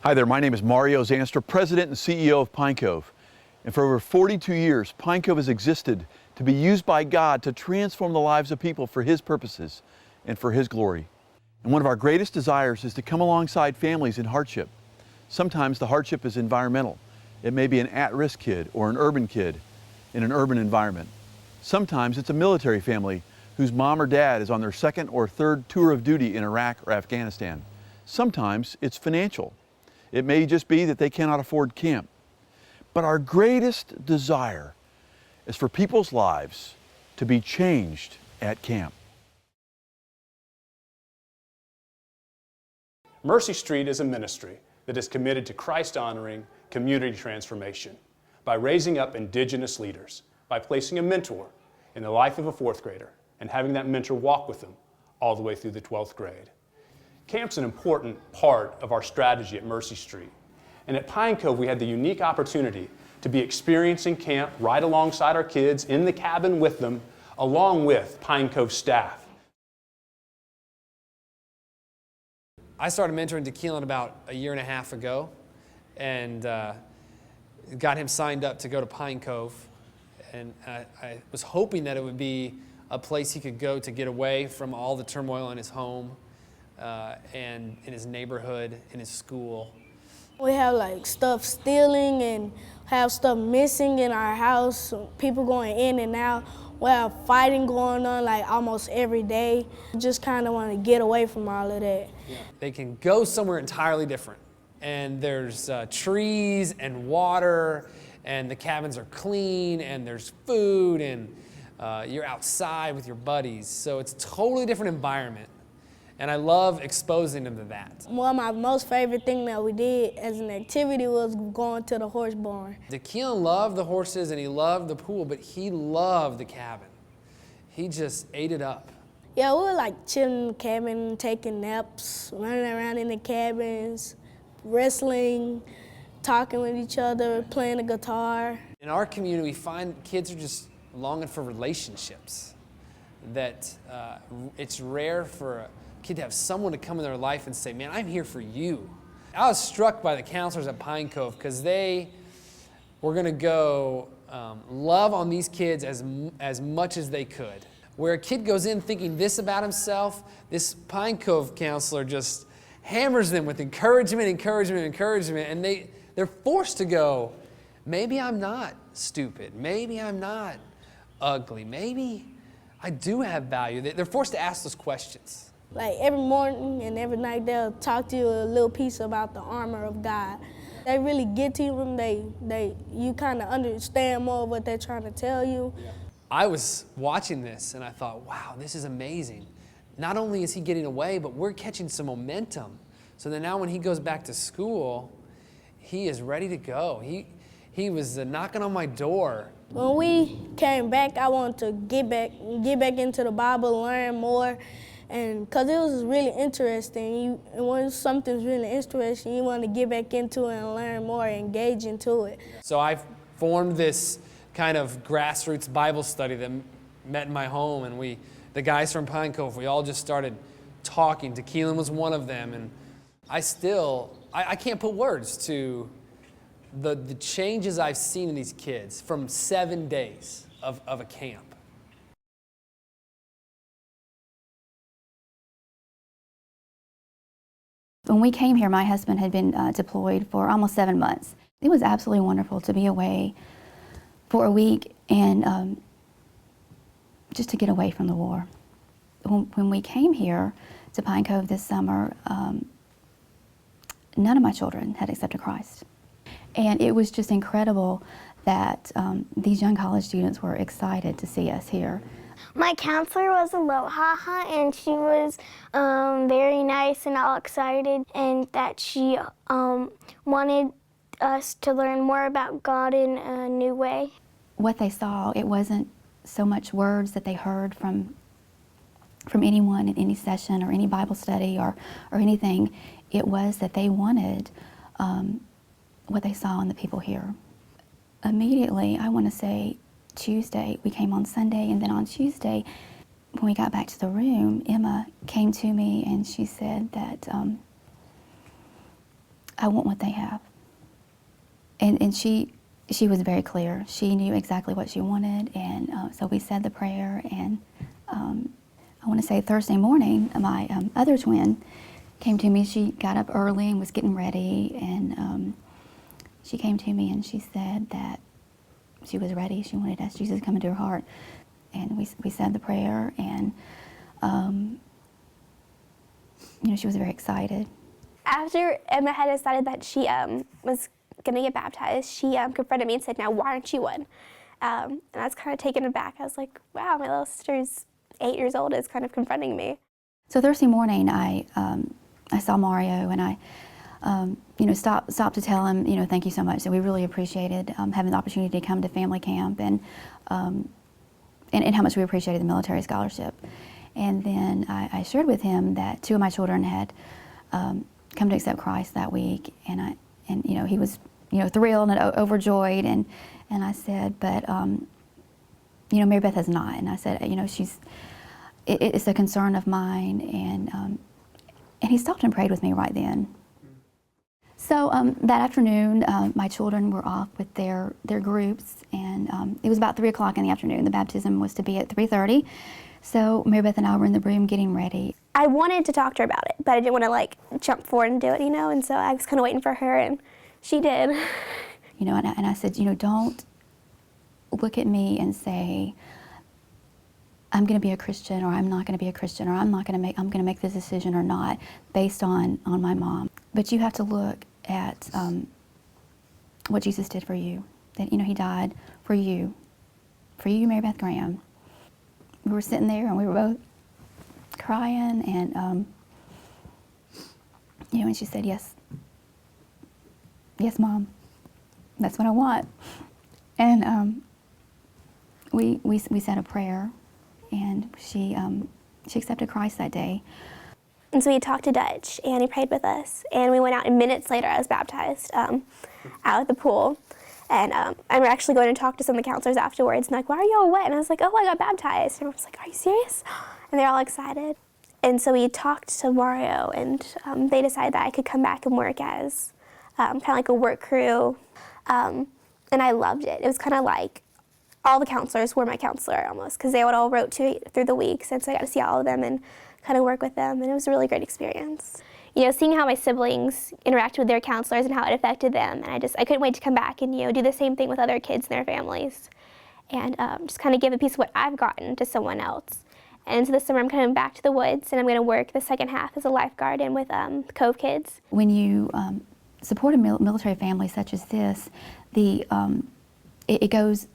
Hi there, my name is Mario Zanstra, President and CEO of Pine Cove. And for over 42 years, Pine Cove has existed to be used by God to transform the lives of people for His purposes and for His glory. And one of our greatest desires is to come alongside families in hardship. Sometimes the hardship is environmental. It may be an at-risk kid or an urban kid in an urban environment. Sometimes it's a military family whose mom or dad is on their second or third tour of duty in Iraq or Afghanistan. Sometimes it's financial. It may just be that they cannot afford camp. But our greatest desire is for people's lives to be changed at camp. Mercy Street is a ministry that is committed to Christ-honoring community transformation by raising up Indigenous leaders, by placing a mentor in the life of a fourth grader and having that mentor walk with them all the way through the 12th grade. Camp's an important part of our strategy at Mercy Street. And at Pine Cove, we had the unique opportunity to be experiencing camp right alongside our kids in the cabin with them, along with Pine Cove staff. I started mentoring DeKeelan about a year and a half ago and got him signed up to go to Pine Cove. And I was hoping that it would be a place he could go to get away from all the turmoil in his home and in his neighborhood, in his school. We have like stuff stealing and have stuff missing in our house, people going in and out. We have fighting going on like almost every day. Just kind of want to get away from all of that. Yeah. They can go somewhere entirely different. And there's trees and water, and the cabins are clean, and there's food, and you're outside with your buddies. So it's a totally different environment. And I love exposing them to that. One of my most favorite thing that we did as an activity was going to the horse barn. DeKeelan loved the horses and he loved the pool, but he loved the cabin. He just ate it up. Yeah, we were like chilling in the cabin, taking naps, running around in the cabins, wrestling, talking with each other, playing the guitar. In our community, we find kids are just longing for relationships. That it's rare for a kid to have someone to come in their life and say, man, I'm here for you. I was struck by the counselors at Pine Cove because they were going to go love on these kids as much as they could. Where a kid goes in thinking this about himself, this Pine Cove counselor just hammers them with encouragement, and they're forced to go, maybe I'm not stupid, maybe I'm not ugly, maybe I do have value. They're forced to ask those questions. Like every morning and every night they'll talk to you a little piece about the armor of God. They really get to you, you kind of understand more of what they're trying to tell you. Yeah. I was watching this and I thought, wow, this is amazing. Not only is he getting away, but we're catching some momentum. So that now when he goes back to school, he is ready to go. He was knocking on my door. When we came back, I wanted to get back into the Bible, learn more. And because it was really interesting, and when something's really interesting, you want to get back into it and learn more, engage into it. So I've formed this kind of grassroots Bible study that met in my home, and the guys from Pine Cove, we all just started talking. DeKeelan was one of them, and I can't put words to the changes I've seen in these kids from 7 days of a camp. When we came here, my husband had been deployed for almost 7 months. It was absolutely wonderful to be away for a week and just to get away from the war. When we came here to Pine Cove this summer, none of my children had accepted Christ. And it was just incredible that these young college students were excited to see us here. My counselor was Aloha, and she was very nice and all excited, and that she wanted us to learn more about God in a new way. What they saw, it wasn't so much words that they heard from anyone in any session or any Bible study or anything. It was that they wanted what they saw in the people here. Immediately, I want to say Tuesday, we came on Sunday, and then on Tuesday, when we got back to the room, Emma came to me and she said that I want what they have. And she was very clear. She knew exactly what she wanted, and so we said the prayer, and I want to say Thursday morning, my other twin came to me. She got up early and was getting ready, and she came to me and she said that she was ready. She wanted to ask Jesus to come into her heart. And we said the prayer, and she was very excited. After Emma had decided that she was going to get baptized, she confronted me and said, "Now, why aren't you one?" And I was kind of taken aback. I was like, wow, my little sister's 8 years old is kind of confronting me. So Thursday morning, I saw Mario, and I stopped to tell him, thank you so much, that we really appreciated having the opportunity to come to family camp, and how much we appreciated the military scholarship. And then I shared with him that 2 of my children had come to accept Christ that week, and he was thrilled and overjoyed, and I said, but Mary Beth has not, and I said, it's a concern of mine, and he stopped and prayed with me right then. So that afternoon, my children were off with their groups, and it was about 3 o'clock in the afternoon. The baptism was to be at 3:30. So Mary Beth and I were in the room getting ready. I wanted to talk to her about it, but I didn't want to jump forward and do it, and so I was kind of waiting for her, and she did. And I said, don't look at me and say, I'm going to be a Christian, or I'm not going to be a Christian, or I'm going to make this decision or not based on my mom. But you have to look at what Jesus did for you. That he died for you, Mary Beth Graham. We were sitting there and we were both crying, and and she said, yes, Mom, that's what I want. And we said a prayer, and she accepted Christ that day. And so he talked to Dutch, and he prayed with us, and we went out, and minutes later I was baptized out at the pool. And I'm actually going to talk to some of the counselors afterwards, and like, why are you all wet? And I was like, oh, I got baptized. And I was like, are you serious? And they're all excited. And so we talked to Mario, and they decided that I could come back and work as kind of like a work crew. And I loved it. It was kind of like all the counselors were my counselor almost, because they would all rotate through the weeks, and so I got to see all of them and kind of work with them, and it was a really great experience. Seeing how my siblings interacted with their counselors and how it affected them, and I couldn't wait to come back and do the same thing with other kids and their families, and just kind of give a piece of what I've gotten to someone else. And so this summer I'm coming back to the woods, and I'm going to work the second half as a lifeguard and with Cove Kids. When you support a military family such as this, it goes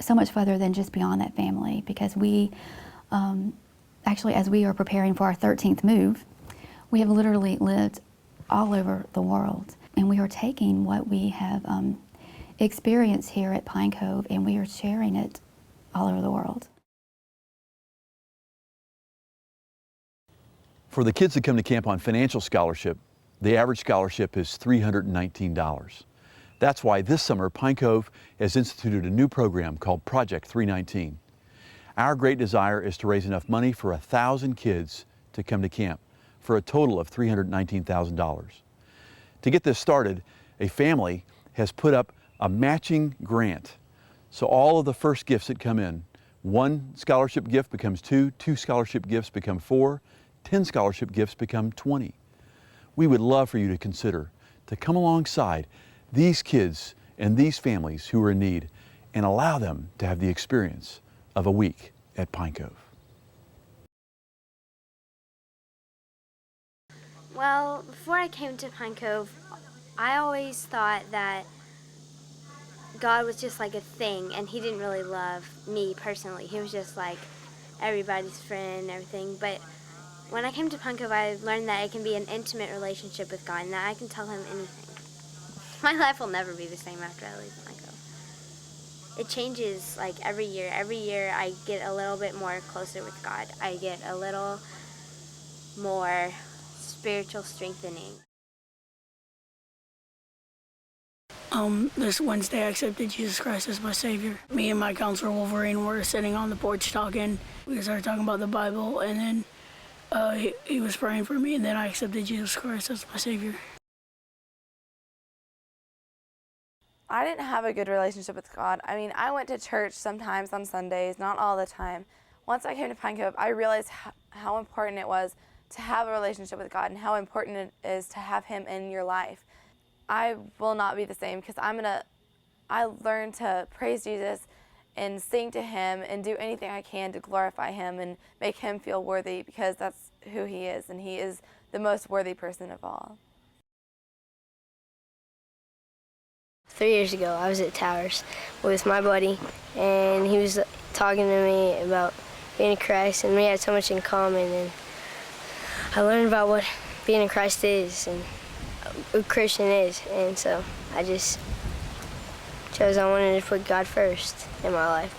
so much further than just beyond that family, because we actually, as we are preparing for our 13th move, we have literally lived all over the world, and we are taking what we have experienced here at Pine Cove, and we are sharing it all over the world. For the kids that come to camp on financial scholarship, the average scholarship is $319. That's why this summer Pine Cove has instituted a new program called Project 319. Our great desire is to raise enough money for 1,000 kids to come to camp, for a total of $319,000. To get this started, a family has put up a matching grant. So all of the first gifts that come in, 1 scholarship gift becomes 2, 2 scholarship gifts become 4, 10 scholarship gifts become 20. We would love for you to consider to come alongside these kids and these families who are in need and allow them to have the experience of a week at Pine Cove. Well, before I came to Pine Cove, I always thought that God was just like a thing, and he didn't really love me personally. He was just like everybody's friend and everything. But when I came to Pine Cove, I learned that it can be an intimate relationship with God, and that I can tell him anything. My life will never be the same after I leave Pine Cove. It changes like every year. Every year I get a little bit more closer with God. I get a little more spiritual strengthening. This Wednesday I accepted Jesus Christ as my Savior. Me and my counselor Wolverine were sitting on the porch talking. We started talking about the Bible, and then he was praying for me, and then I accepted Jesus Christ as my Savior. I didn't have a good relationship with God. I mean, I went to church sometimes on Sundays, not all the time. Once I came to Pine Cove, I realized how important it was to have a relationship with God and how important it is to have Him in your life. I will not be the same because I learned to praise Jesus and sing to Him and do anything I can to glorify Him and make Him feel worthy, because that's who He is, and He is the most worthy person of all. 3 years ago, I was at Towers with my buddy, and he was talking to me about being in Christ, and we had so much in common, and I learned about what being in Christ is and what a Christian is, and so I just chose I wanted to put God first in my life.